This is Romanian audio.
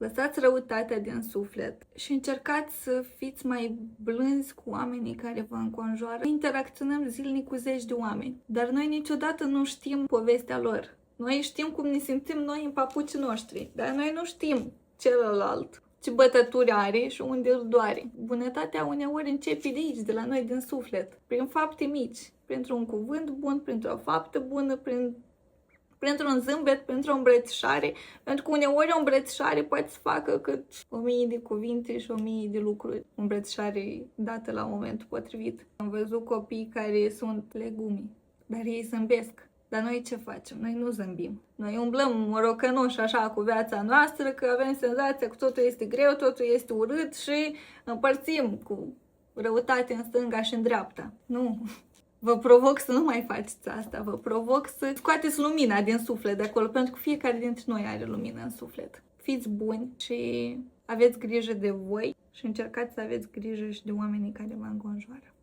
Lăsați răutatea din suflet și încercați să fiți mai blânzi cu oamenii care vă înconjoară. Interacționăm zilnic cu zeci de oameni, dar noi niciodată nu știm povestea lor. Noi știm cum ne simțim noi în papucii noștri, dar noi nu știm celălalt ce bătături are și unde îl doare. Bunătatea uneori începe de aici, de la noi din suflet, prin fapte mici, printr-un cuvânt bun, printr-o faptă bună, printr-un zâmbet, printr-o îmbrățișare, pentru că uneori o îmbrățișare poate să facă cât 1000 de cuvinte și 1000 de lucruri. O îmbrățișare dată la momentul potrivit. Am văzut copii care sunt legume, dar ei zâmbesc. Dar noi ce facem? Noi nu zâmbim. Noi umblăm morocănoși așa cu viața noastră, că avem senzația că totul este greu, totul este urât și împărțim cu răutate în stânga și în dreapta. Nu! Vă provoc să nu mai faceți asta, vă provoc să scoateți lumina din suflet de acolo, pentru că fiecare dintre noi are lumină în suflet. Fiți buni și aveți grijă de voi și încercați să aveți grijă și de oamenii care vă înconjoară.